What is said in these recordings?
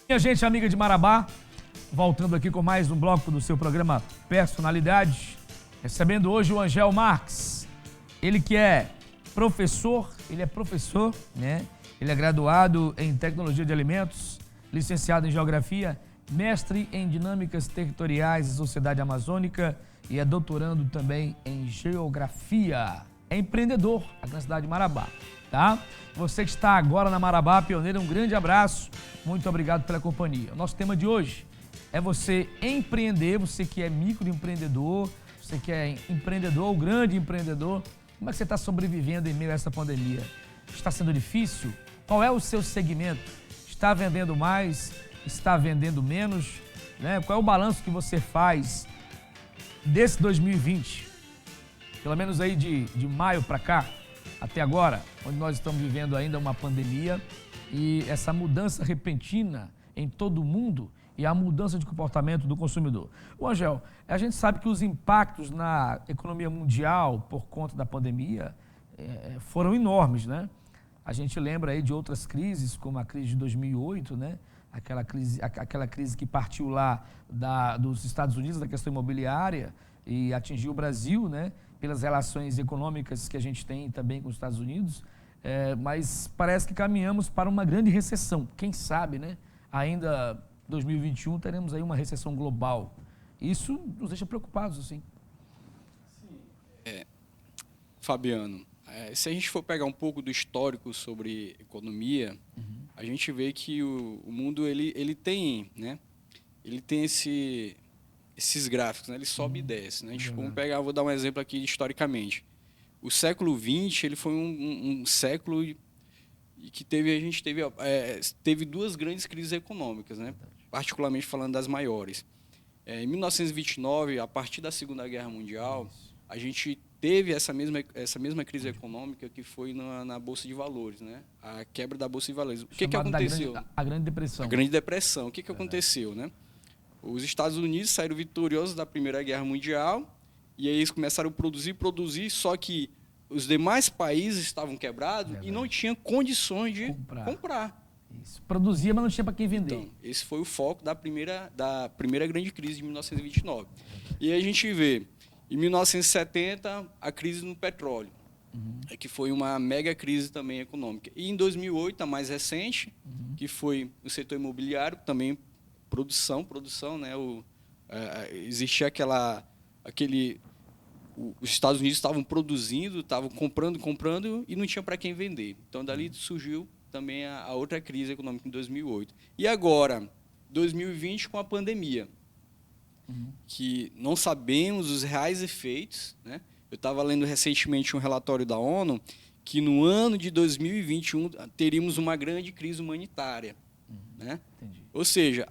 Minha gente amiga de Marabá, voltando aqui com mais um bloco do seu programa Personalidade, recebendo hoje o Angel Marques, ele que é professor, né? Ele é graduado em Tecnologia de Alimentos, licenciado em Geografia, mestre em Dinâmicas Territoriais e Sociedade Amazônica e é doutorando também em Geografia. É empreendedor aqui na cidade de Marabá, tá? Você que está agora na Marabá Pioneira, um grande abraço, muito obrigado pela companhia. O nosso tema de hoje é você empreender, você que é microempreendedor, você que é empreendedor ou grande empreendedor, como é que você está sobrevivendo em meio a essa pandemia? Está sendo difícil? Qual é o seu segmento? Está vendendo mais? Está vendendo menos? Né? Qual é o balanço que você faz desse 2020? Pelo menos aí de maio para cá, até agora, onde nós estamos vivendo ainda uma pandemia e essa mudança repentina em todo o mundo e a mudança de comportamento do consumidor. O Angel, a gente sabe que os impactos na economia mundial por conta da pandemia foram enormes, né? A gente lembra aí de outras crises, como a crise de 2008, né? Aquela crise que partiu lá dos Estados Unidos, da questão imobiliária, e atingiu o Brasil, né? Pelas relações econômicas que a gente tem também com os Estados Unidos, mas parece que caminhamos para uma grande recessão. Quem sabe, né? Ainda 2021 teremos aí uma recessão global. Isso nos deixa preocupados, assim. Sim. Fabiano, se a gente for pegar um pouco do histórico sobre economia, a gente vê que o mundo ele tem, né? Ele tem esses gráficos, né? Ele sobe e desce, né? Vou dar um exemplo aqui historicamente. O século XX ele foi um século que teve duas grandes crises econômicas, né? Particularmente falando das maiores. Em 1929, a partir da Segunda Guerra Mundial, a gente teve essa mesma crise econômica que foi na Bolsa de Valores, né? A quebra da Bolsa de Valores. O que aconteceu? A Grande Depressão. A Grande Depressão. O que aconteceu, né? Os Estados Unidos saíram vitoriosos da Primeira Guerra Mundial e aí eles começaram a produzir, só que os demais países estavam quebrados e não tinham condições de comprar. Isso. Produzia, mas não tinha para quem vender. Então, esse foi o foco da primeira grande crise de 1929. E aí a gente vê, em 1970, a crise no petróleo, que foi uma mega crise também econômica. E em 2008, a mais recente, que foi o setor imobiliário, também produção, né? Existia os Estados Unidos estavam produzindo, estavam comprando e não tinha para quem vender. Então, dali surgiu também a outra crise econômica em 2008. E agora, 2020, com a pandemia, que não sabemos os reais efeitos, né? Eu estava lendo recentemente um relatório da ONU que no ano de 2021 teríamos uma grande crise humanitária, né? Entendi. Ou seja,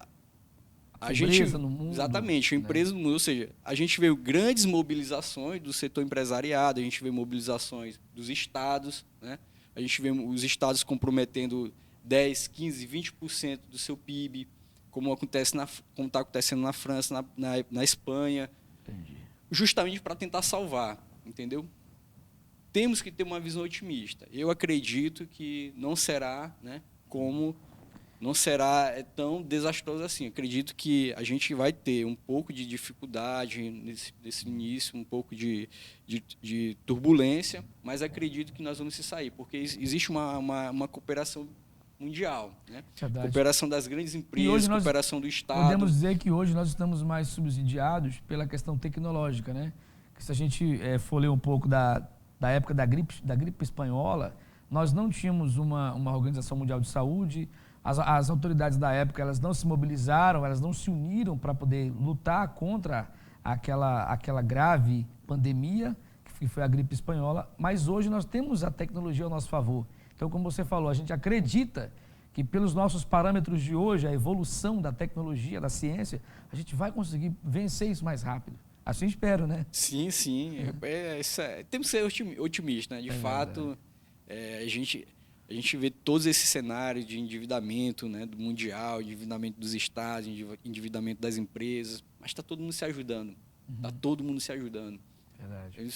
a empresa no mundo. Exatamente, a empresa no mundo. Ou seja, a gente vê grandes mobilizações do setor empresariado, a gente vê mobilizações dos estados, né? A gente vê os estados comprometendo 10%, 15%, 20% do seu PIB, como está acontecendo na França, na Espanha. Entendi. Justamente para tentar salvar, entendeu? Temos que ter uma visão otimista. Eu acredito que não será, né, não será tão desastroso assim. Acredito que a gente vai ter um pouco de dificuldade nesse início, um pouco de turbulência, mas acredito que nós vamos se sair, porque existe uma cooperação mundial, né? Cooperação das grandes empresas, cooperação do Estado. Podemos dizer que hoje nós estamos mais subsidiados pela questão tecnológica, né? Que se a gente for ler um pouco da época da gripe espanhola, nós não tínhamos uma Organização Mundial de Saúde. As autoridades da época, elas não se mobilizaram, elas não se uniram para poder lutar contra aquela grave pandemia, que foi a gripe espanhola, mas hoje nós temos a tecnologia ao nosso favor. Então, como você falou, a gente acredita que pelos nossos parâmetros de hoje, a evolução da tecnologia, da ciência, a gente vai conseguir vencer isso mais rápido. Assim espero, né? Sim. Temos que ser otimistas, né? De fato, a gente vê todos esses cenários de endividamento, né, do mundial, endividamento dos estados, endividamento das empresas, mas está todo mundo se ajudando. Está todo mundo se ajudando. Verdade.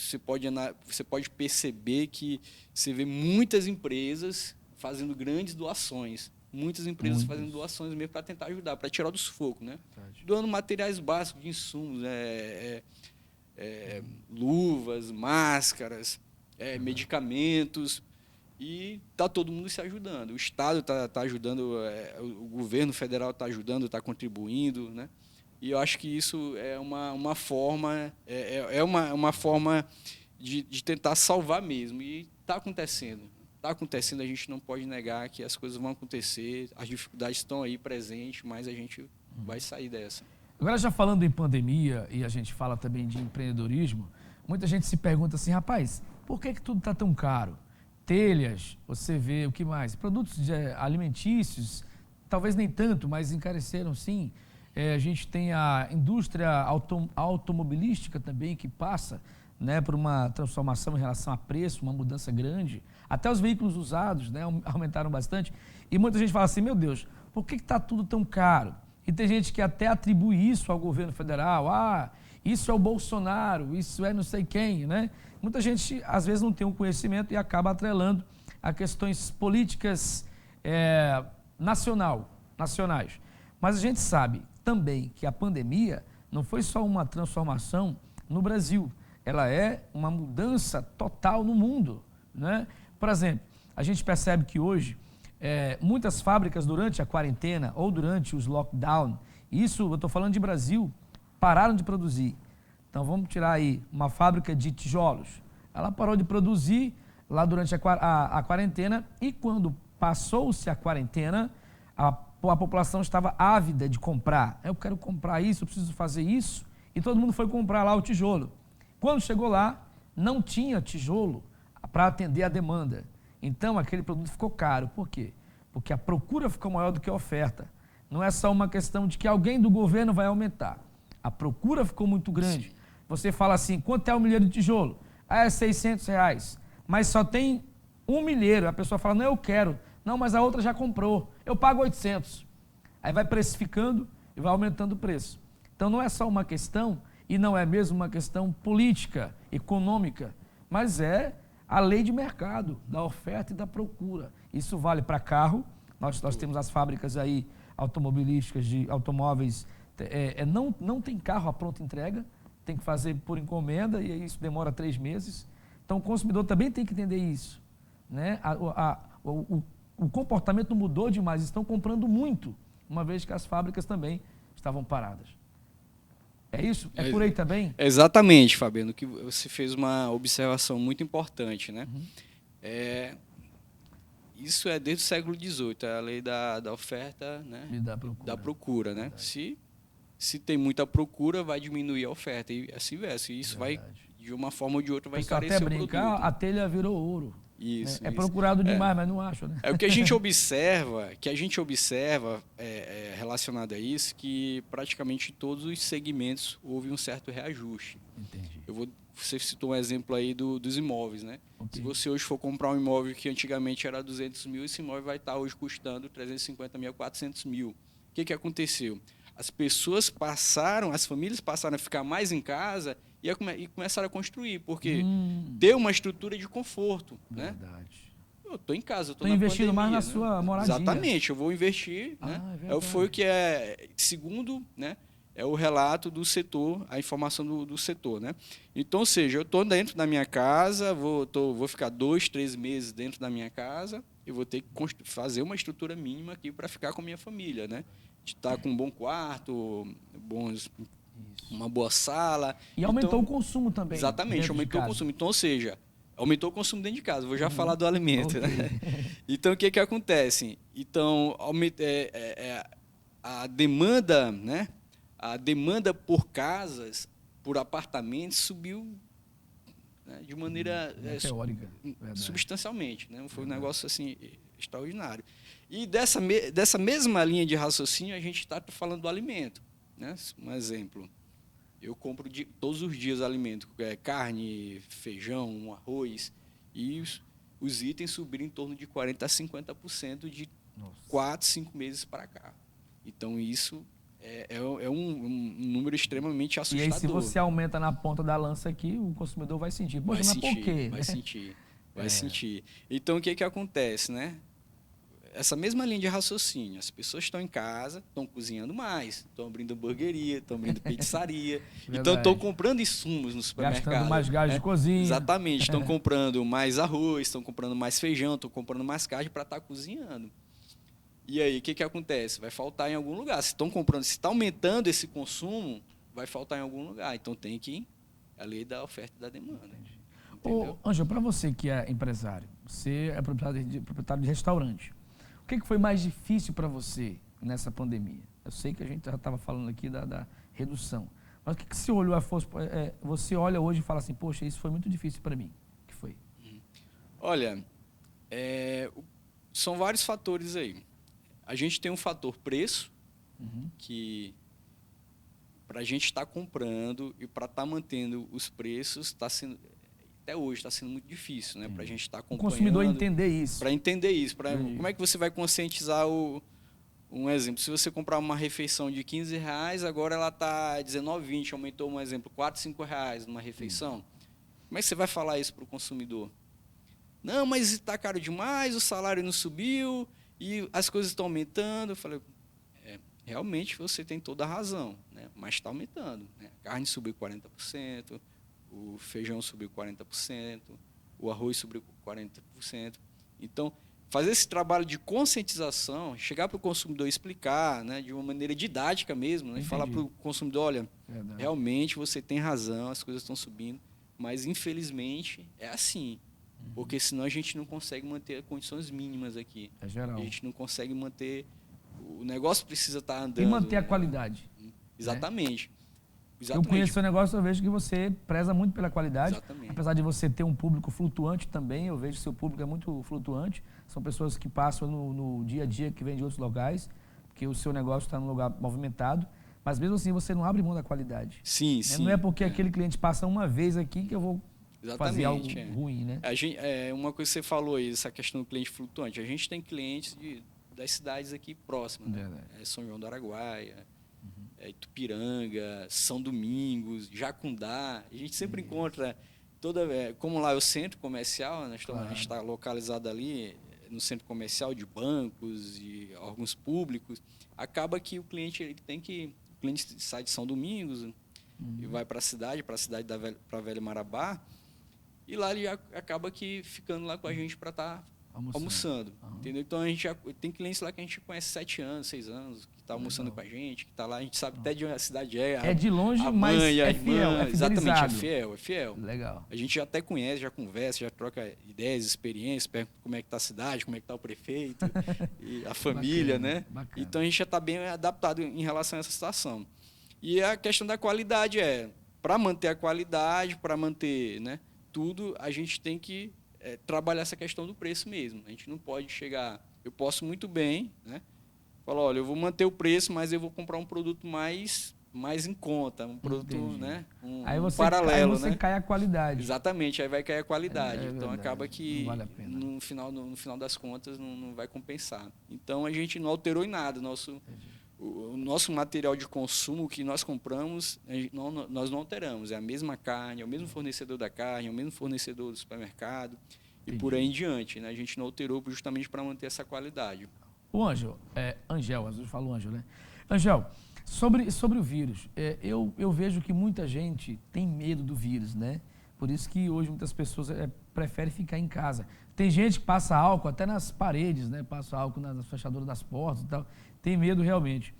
Você pode perceber que você vê muitas empresas fazendo grandes doações. muitas empresas fazendo doações mesmo para tentar ajudar, para tirar do sufoco, né? Doando materiais básicos de insumos, luvas, máscaras, medicamentos, e está todo mundo se ajudando. O Estado tá ajudando, o governo federal está ajudando, está contribuindo, né? E eu acho que isso é uma forma, uma forma de tentar salvar mesmo. E está acontecendo. Está acontecendo, a gente não pode negar que as coisas vão acontecer, as dificuldades estão aí presentes, mas a gente vai sair dessa. Agora, já falando em pandemia, e a gente fala também de empreendedorismo, muita gente se pergunta assim, rapaz, por que tudo está tão caro? Telhas, você vê, o que mais? Produtos alimentícios, talvez nem tanto, mas encareceram sim. A gente tem a indústria automobilística também, que passa, né, por uma transformação em relação a preço, uma mudança grande. Até os veículos usados, né, aumentaram bastante. E muita gente fala assim, meu Deus, por que está tudo tão caro? E tem gente que até atribui isso ao governo federal. Isso é o Bolsonaro, isso é não sei quem, né? Muita gente, às vezes, não tem um conhecimento e acaba atrelando a questões políticas nacionais. Mas a gente sabe também que a pandemia não foi só uma transformação no Brasil, ela é uma mudança total no mundo, né? Por exemplo, a gente percebe que hoje muitas fábricas durante a quarentena ou durante os lockdown, isso eu estou falando de Brasil, pararam de produzir. Então vamos tirar aí uma fábrica de tijolos, ela parou de produzir lá durante a quarentena e quando passou-se a quarentena, a população estava ávida de comprar. Eu quero comprar isso, eu preciso fazer isso. E todo mundo foi comprar lá o tijolo. Quando chegou lá, não tinha tijolo para atender a demanda. Então, aquele produto ficou caro. Por quê? Porque a procura ficou maior do que a oferta. Não é só uma questão de que alguém do governo vai aumentar. A procura ficou muito grande. Você fala assim, quanto é um milheiro de tijolo? É R$600. Mas só tem um milheiro. A pessoa fala, não, eu quero. Não, mas a outra já comprou. Eu pago 800. Aí vai precificando e vai aumentando o preço. Então não é só uma questão, e não é mesmo uma questão política, econômica, mas é a lei de mercado, da oferta e da procura. Isso vale para carro. Nós temos as fábricas aí automobilísticas de automóveis. Não tem carro à pronta entrega, tem que fazer por encomenda e isso demora 3 meses. Então o consumidor também tem que entender isso, né? O comportamento mudou demais, estão comprando muito, uma vez que as fábricas também estavam paradas. É isso? É por aí também? Exatamente, Fabiano, que você fez uma observação muito importante, né? Isso é desde o século XVIII, a lei da oferta, né? E da procura, né? Se tem muita procura, vai diminuir a oferta e assim vice. Isso vai, de uma forma ou de outra, vai encarecer o produto. A telha virou ouro. Isso, né? Procurado demais, mas não acho, né? O que a gente observa, relacionado a isso, que praticamente em todos os segmentos houve um certo reajuste. Entendi. Você citou um exemplo aí dos imóveis, né? Okay. Se você hoje for comprar um imóvel que antigamente era 200 mil, esse imóvel vai estar hoje custando 350 mil a 400 mil. O que aconteceu? As famílias passaram a ficar mais em casa e começaram a construir, porque deu uma estrutura de conforto, né? Verdade. Eu estou em casa, estou investindo mais na sua moradia. Exatamente, eu vou investir, né? Foi o que segundo, né? É o relato do setor, a informação do setor, né? Então, ou seja, eu estou dentro da minha casa, vou ficar 2, 3 meses dentro da minha casa e vou ter que fazer uma estrutura mínima aqui para ficar com a minha família, né? De estar com um bom quarto, uma boa sala. E aumentou o consumo também. Exatamente, aumentou o consumo. Então, ou seja, aumentou o consumo dentro de casa. Vou já falar do alimento. Okay. Né? Então, o que acontece? Então, a demanda, né? A demanda por casas, por apartamentos, subiu, né? De maneira teórica, substancialmente. Né? Foi um negócio assim, extraordinário. E dessa mesma linha de raciocínio, a gente está falando do alimento. Né? Um exemplo, eu compro todos os dias alimento, carne, feijão, arroz, e os itens subiram em torno de 40% a 50% de 4, 5 meses para cá. Então, isso é um número extremamente assustador. E aí, se você aumenta na ponta da lança aqui, o consumidor vai sentir. Poxa, mas por quê? Vai sentir. Então, o que acontece, né? essa mesma linha de raciocínio. As pessoas estão em casa, estão cozinhando mais, estão abrindo hamburgueria, estão abrindo pizzaria, então estão comprando insumos no supermercado. Gastando mais gás de cozinha. Exatamente, estão comprando mais arroz, estão comprando mais feijão, estão comprando mais carne para estar cozinhando. E aí, o que acontece? Vai faltar em algum lugar. Se estão comprando, se está aumentando esse consumo, vai faltar em algum lugar. Então tem que a lei da oferta e da demanda. Ô, Ângelo, para você que é empresário, você é proprietário de restaurante, o que foi mais difícil para você nessa pandemia? Eu sei que a gente já estava falando aqui da redução, mas o que você olhou, você olha hoje e fala assim, poxa, isso foi muito difícil para mim? O que foi? Olha, são vários fatores aí. A gente tem um fator preço, que para a gente estar comprando e para estar mantendo os preços, até hoje está sendo muito difícil, né? Para a gente estar acompanhando. O consumidor entender isso. Para entender isso. Como é que você vai conscientizar um exemplo? Se você comprar uma refeição de R$15, agora ela está R$19,20, aumentou, um exemplo, R$4, R$5 numa refeição. Como é que você vai falar isso para o consumidor? Não, mas está caro demais, o salário não subiu e as coisas estão aumentando. Eu falei, realmente você tem toda a razão, né? Mas está aumentando, né? A carne subiu 40%, o feijão subiu 40%, o arroz subiu 40%. Então, fazer esse trabalho de conscientização, chegar para o consumidor explicar, né, de uma maneira didática mesmo, né, e falar para o consumidor, olha, realmente você tem razão, as coisas estão subindo, mas infelizmente é assim. Porque senão a gente não consegue manter condições mínimas aqui. É geral. A gente não consegue manter... O negócio precisa estar andando. E manter a qualidade. Exatamente. Né? Eu conheço o seu negócio, eu vejo que você preza muito pela qualidade. Exatamente. Apesar de você ter um público flutuante também, eu vejo que seu público é muito flutuante. São pessoas que passam no dia a dia, que vêm de outros locais, porque o seu negócio está num lugar movimentado. Mas mesmo assim, você não abre mão da qualidade. Sim, sim. Não é porque aquele cliente passa uma vez aqui que eu vou fazer algo ruim, né? Uma coisa que você falou aí, essa questão do cliente flutuante. A gente tem clientes das cidades aqui próximas, né? São João do Araguaia, Itupiranga, São Domingos, Jacundá. A gente sempre encontra, como lá é o centro comercial, né? A gente está localizado ali no centro comercial de bancos e órgãos públicos. Acaba que o cliente sai de São Domingos e vai para a cidade para Velha Marabá, e lá ele acaba que ficando lá com a gente para estar almoçando. Entendeu? Então a gente tem clientes lá que a gente conhece 7 anos, 6 anos, que está almoçando com a gente, que está lá, a gente sabe até de onde a cidade é. É de longe, mas é fiel, é exatamente, é fiel. Legal. A gente já até conhece, já conversa, já troca ideias, experiências, pergunta como é que está a cidade, como é que está o prefeito, e a família, bacana, né? Bacana. Então a gente já está bem adaptado em relação a essa situação. E a questão da qualidade para manter a qualidade, para manter, né, tudo, a gente tem que trabalhar essa questão do preço mesmo. A gente não pode chegar... Eu posso muito bem, né, falar, olha, eu vou manter o preço, mas eu vou comprar um produto mais em conta, um produto, né, um paralelo. Aí você cai a qualidade. Exatamente, aí vai cair a qualidade. Então acaba que vale a pena. No final das contas não vai compensar. Então a gente não alterou em nada. O nosso material de consumo que nós compramos, nós não alteramos. É a mesma carne, é o mesmo fornecedor da carne, é o mesmo fornecedor do supermercado e por aí em diante. Né? A gente não alterou justamente para manter essa qualidade. O Ângelo, Angel, às vezes eu falo Ângelo, né? Angel, sobre o vírus, eu vejo que muita gente tem medo do vírus, né? Por isso que hoje muitas pessoas preferem ficar em casa. Tem gente que passa álcool até nas paredes, né? Passa álcool nas fechaduras das portas e tal. Tem medo realmente.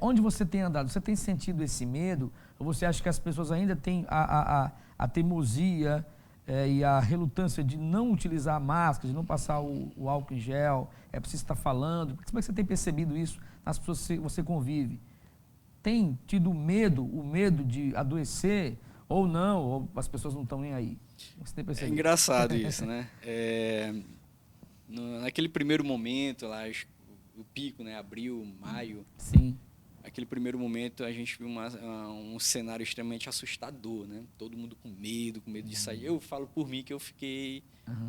Onde você tem andado, você tem sentido esse medo? Ou você acha que as pessoas ainda têm a teimosia e a relutância de não utilizar a máscara, de não passar o álcool em gel? É preciso estar falando. Como é que você tem percebido isso nas pessoas que você convive? Tem tido medo, o medo de adoecer ou não? Ou as pessoas não estão nem aí? Você tem percebido? É engraçado isso, né? Naquele primeiro momento, lá, o pico, né? Abril, maio. Sim. Aquele primeiro momento a gente viu um cenário extremamente assustador, né? Todo mundo com medo de sair. Eu falo por mim que eu fiquei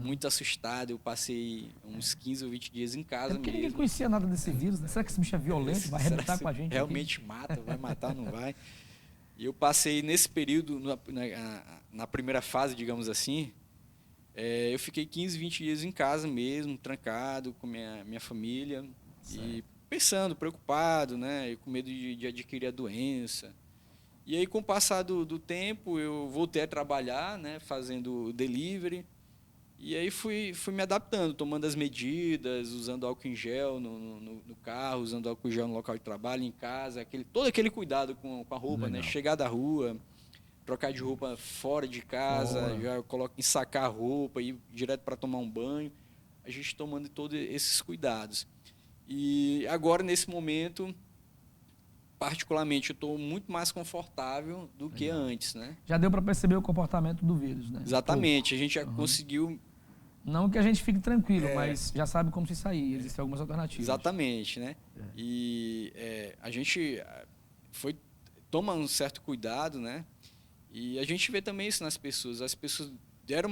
muito assustado. Eu passei uns 15 ou 20 dias em casa mesmo. Ninguém conhecia nada desse vírus, né? Será que esse bicho é violento? Vai arrebentar com a gente? Realmente mata, vai matar, não vai? E eu passei nesse período, na primeira fase, digamos assim, Eu fiquei 15, 20 dias em casa mesmo, trancado com minha família. Certo. E pensando, preocupado, né? E com medo de adquirir a doença. E aí, com o passar do tempo, eu voltei a trabalhar, né? Fazendo delivery. E aí fui me adaptando, tomando as medidas, usando álcool em gel no carro, usando álcool em gel no local de trabalho, em casa, todo aquele cuidado com a roupa, Legal. né? Chegar da rua, trocar de roupa fora de casa, Fora. já ensacar a roupa, ir direto para tomar um banho. A gente tomando todos esses cuidados. E agora, nesse momento, particularmente, eu estou muito mais confortável do que antes, né? Já deu para perceber o comportamento do vírus, né? Exatamente. A gente já conseguiu. Não que a gente fique tranquilo, mas já sabe como se sair. Existem algumas alternativas. Exatamente, né? E a gente toma um certo cuidado, né? E a gente vê também isso nas pessoas. As pessoas deram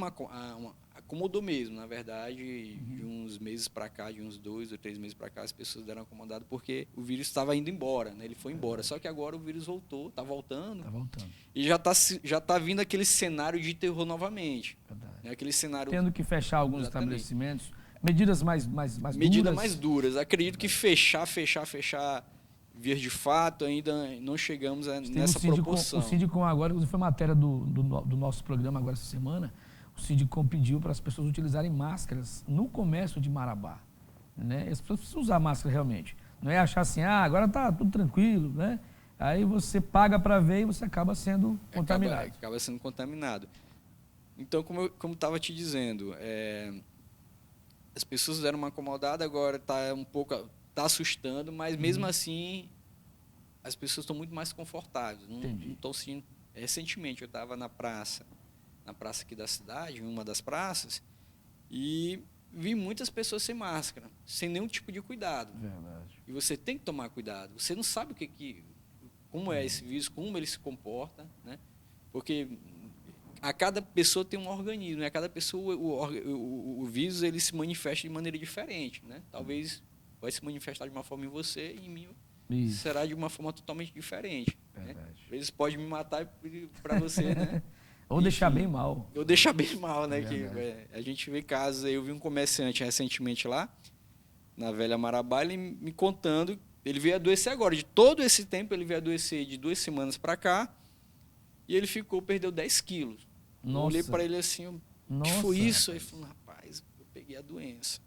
acomodou mesmo, na verdade, de uns meses para cá, de uns 2 ou 3 meses para cá, as pessoas deram acomodado porque o vírus estava indo embora, né? Ele foi embora. Só que agora o vírus voltou, está voltando. Está voltando. E já tá vindo aquele cenário de terror novamente. Verdade. Né? Aquele cenário. Tendo que fechar alguns Exatamente. estabelecimentos. Medidas mais Medidas duras. mais duras. Acredito que fechar, vir de fato, ainda não chegamos nessa proporção. O Sindicom agora, foi matéria do nosso programa agora essa semana, o Sindicom pediu para as pessoas utilizarem máscaras no comércio de Marabá. Né? As pessoas precisam usar máscara realmente. Não é achar assim, agora está tudo tranquilo, né? Aí você paga para ver e você acaba sendo contaminado. Acaba sendo contaminado. Então, como eu estava te dizendo, as pessoas deram uma acomodada, agora está assustando, mas mesmo assim as pessoas estão muito mais confortáveis. Não estão sentindo. Recentemente eu estava na praça aqui da cidade, em uma das praças, e vi muitas pessoas sem máscara, sem nenhum tipo de cuidado. Verdade. E você tem que tomar cuidado. Você não sabe como é esse vírus, como ele se comporta, né? Porque a cada pessoa tem um organismo, né? A cada pessoa o vírus ele se manifesta de maneira diferente, né? Talvez vai se manifestar de uma forma em você e em mim será de uma forma totalmente diferente. Né? Às vezes pode me matar para você, né? Ou deixar bem mal. Ou deixar bem mal, né? Que, a gente vê casos aí. Eu vi um comerciante recentemente lá, na Velha Marabá, ele me contando, ele veio adoecer agora. De todo esse tempo, ele veio adoecer de 2 semanas para cá, e ele perdeu 10 quilos. Nossa. Eu olhei para ele assim, o que foi isso? Aí ele falou, rapaz, eu peguei a doença.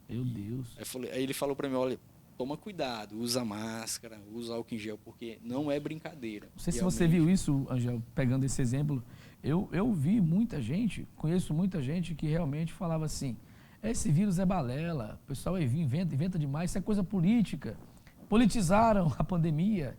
Meu Deus. Aí ele falou para mim, olha, toma cuidado, usa máscara, usa álcool em gel, porque não é brincadeira. Não sei se você viu isso, Angel, pegando esse exemplo. Eu conheço muita gente que realmente falava assim, esse vírus é balela, o pessoal inventa demais, isso é coisa política. Politizaram a pandemia.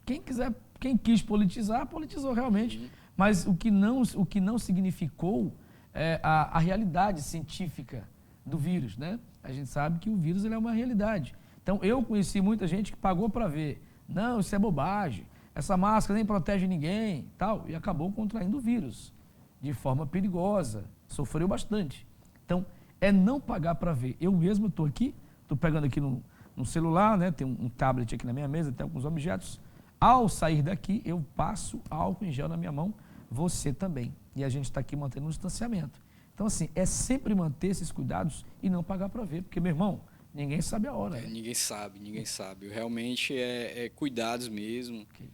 Quem quis politizar, politizou realmente. Mas o que não significou é a realidade científica do vírus, né? A gente sabe que o vírus ele é uma realidade. Então, eu conheci muita gente que pagou para ver. Não, isso é bobagem. Essa máscara nem protege ninguém, tal. E acabou contraindo o vírus de forma perigosa. Sofreu bastante. Então, é não pagar para ver. Eu mesmo estou aqui, estou pegando aqui no celular, né? Tem um tablet aqui na minha mesa, tem alguns objetos. Ao sair daqui, eu passo álcool em gel na minha mão. Você também. E a gente está aqui mantendo um distanciamento. Então, assim, é sempre manter esses cuidados e não pagar para ver. Porque, meu irmão, ninguém sabe a hora. Ninguém sabe. Realmente é cuidados mesmo. Okay.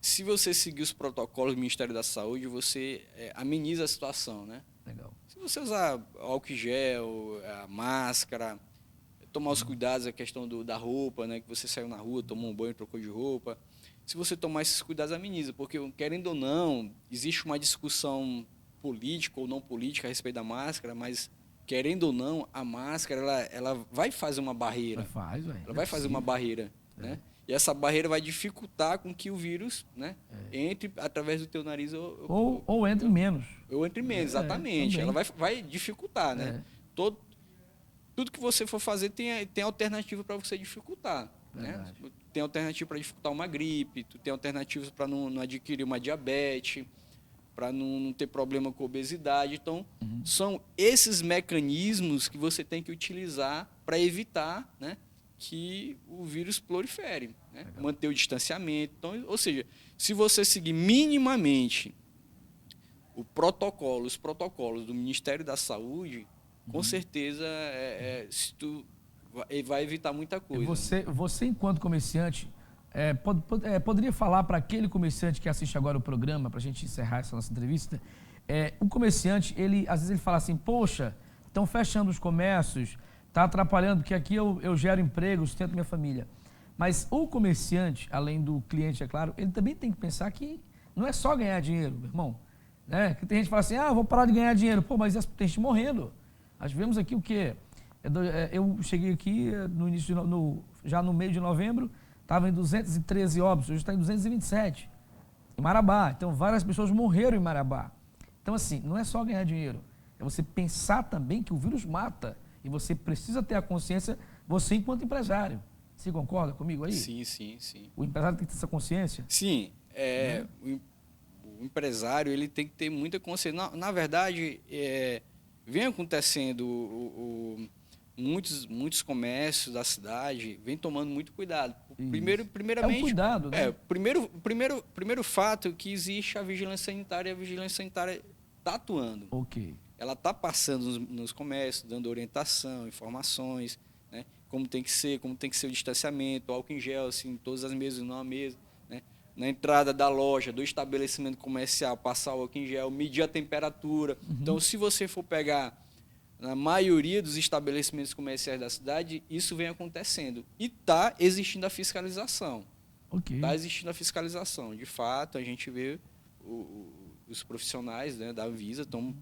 Se você seguir os protocolos do Ministério da Saúde, você ameniza a situação, né? Legal. Se você usar álcool em gel, a máscara, tomar os cuidados, a questão da roupa, né? Que você saiu na rua, tomou um banho, trocou de roupa. Se você tomar esses cuidados, ameniza. Porque, querendo ou não, existe uma discussão política ou não política a respeito da máscara, mas querendo ou não, a máscara ela vai fazer uma barreira. Ela vai fazer uma barreira, né? E essa barreira vai dificultar com que o vírus, né, entre através do teu nariz ou entre menos. Ou entre menos, exatamente. Ela vai dificultar, né? Tudo que você for fazer tem alternativa para você dificultar, né? Tem alternativa para dificultar uma gripe, tem alternativas para não adquirir uma diabetes, para não ter problema com obesidade. Então, são esses mecanismos que você tem que utilizar para evitar, né, que o vírus prolifere, né? Manter o distanciamento. Então, ou seja, se você seguir minimamente os protocolos do Ministério da Saúde, com certeza vai evitar muita coisa. Você enquanto comerciante, poderia falar para aquele comerciante que assiste agora o programa, para a gente encerrar essa nossa entrevista, o comerciante, às vezes ele fala assim, poxa, estão fechando os comércios, está atrapalhando, porque aqui eu gero emprego, sustento minha família. Mas o comerciante, além do cliente, é claro, ele também tem que pensar que não é só ganhar dinheiro, meu irmão. Né? Que tem gente que fala assim, vou parar de ganhar dinheiro. Pô, mas tem gente morrendo. Nós vemos aqui o quê? Eu cheguei aqui no início já no meio de novembro, estava em 213 óbitos, hoje está em 227, em Marabá. Então, várias pessoas morreram em Marabá. Então, assim, não é só ganhar dinheiro, é você pensar também que o vírus mata e você precisa ter a consciência, você enquanto empresário. Você concorda comigo aí? Sim. O empresário tem que ter essa consciência? Sim, o empresário ele tem que ter muita consciência. Na verdade, vem acontecendo muitos comércios da cidade vem tomando muito cuidado. Primeiramente, cuidado, né? Primeiro fato é que existe a vigilância sanitária, e a vigilância sanitária está atuando. Ok. Ela está passando nos comércios, dando orientação, informações, né? Como tem que ser o distanciamento, álcool em gel, assim, todas as mesas, não a mesa, né? Na entrada da loja, do estabelecimento comercial, passar o álcool em gel, medir a temperatura. Então, se você for pegar na maioria dos estabelecimentos comerciais da cidade, isso vem acontecendo. E está existindo a fiscalização. Está existindo a fiscalização. De fato, a gente vê os profissionais, né, da Anvisa estão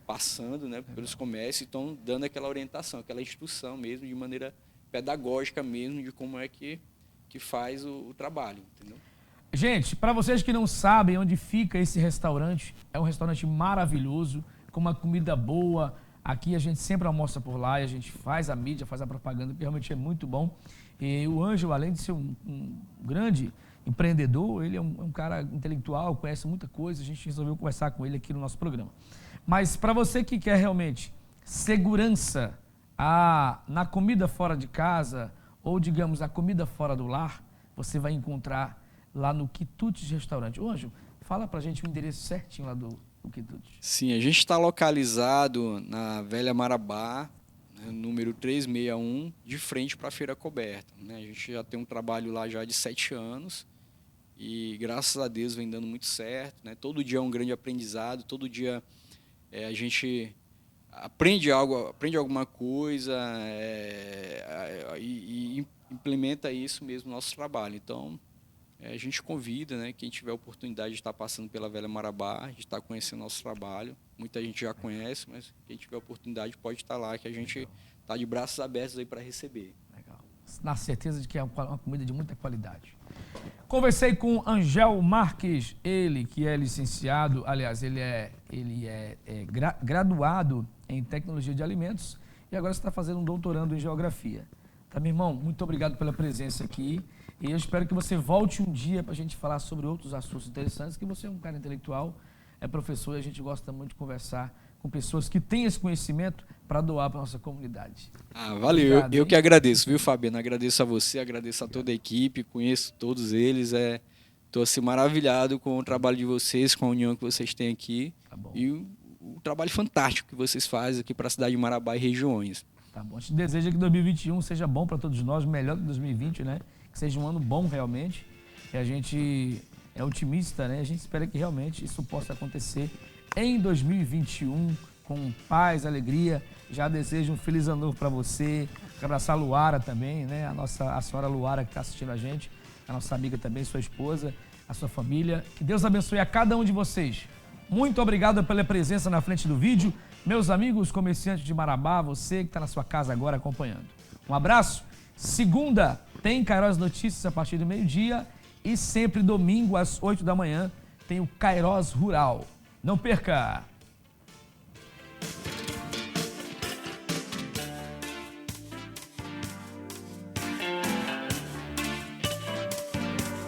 passando, né, pelos comércios e estão dando aquela orientação, aquela instrução mesmo, de maneira pedagógica mesmo, de como é que faz o trabalho, entendeu? Gente, para vocês que não sabem onde fica esse restaurante, é um restaurante maravilhoso, com uma comida boa. Aqui a gente sempre almoça por lá e a gente faz a mídia, faz a propaganda, porque realmente é muito bom. E o Ângelo, além de ser um grande empreendedor, ele é um cara intelectual, conhece muita coisa, a gente resolveu conversar com ele aqui no nosso programa. Mas para você que quer realmente segurança na comida fora de casa, ou digamos, a comida fora do lar, você vai encontrar lá no Quitutes Restaurante. Ô, Ângelo, fala pra gente o endereço certinho lá do Quitutes. Sim, a gente está localizado na Velha Marabá, né, número 361, de frente para a Feira Coberta. Né? A gente já tem um trabalho lá já de 7 anos e, graças a Deus, vem dando muito certo. Né? Todo dia é um grande aprendizado, todo dia a gente aprende alguma coisa e implementa isso mesmo no nosso trabalho. Então, a gente convida, né, quem tiver a oportunidade de estar passando pela Velha Marabá, de estar conhecendo nosso trabalho. Muita gente já conhece, mas quem tiver a oportunidade pode estar lá, que a gente está de braços abertos aí para receber. Legal. Na certeza de que é uma comida de muita qualidade. Conversei com Angel Marques, ele que é licenciado, aliás, ele é graduado em Tecnologia de Alimentos e agora está fazendo um doutorando em Geografia. Tá, meu irmão? Muito obrigado pela presença aqui. E eu espero que você volte um dia para a gente falar sobre outros assuntos interessantes, que você é um cara intelectual, é professor e a gente gosta muito de conversar com pessoas que têm esse conhecimento para doar para a nossa comunidade. Valeu. Obrigado, eu que agradeço, viu, Fabiano? Agradeço a você, agradeço a toda a equipe, conheço todos eles. Estou assim, maravilhado com o trabalho de vocês, com a união que vocês têm aqui. Tá bom. E o trabalho fantástico que vocês fazem aqui para a cidade de Marabá e regiões. Tá bom. A gente deseja que 2021 seja bom para todos nós, melhor que 2020, né? Que seja um ano bom realmente. E a gente é otimista, né? A gente espera que realmente isso possa acontecer em 2021 com paz, alegria. Já desejo um feliz ano novo para você. Quero abraçar a Luara também, né? A senhora Luara que está assistindo a gente, a nossa amiga também, sua esposa, a sua família. Que Deus abençoe a cada um de vocês. Muito obrigado pela presença na frente do vídeo. Meus amigos comerciantes de Marabá, você que está na sua casa agora acompanhando. Um abraço. Segunda tem Cairós Notícias a partir do meio-dia e sempre domingo às 8 da manhã tem o Cairós Rural. Não perca!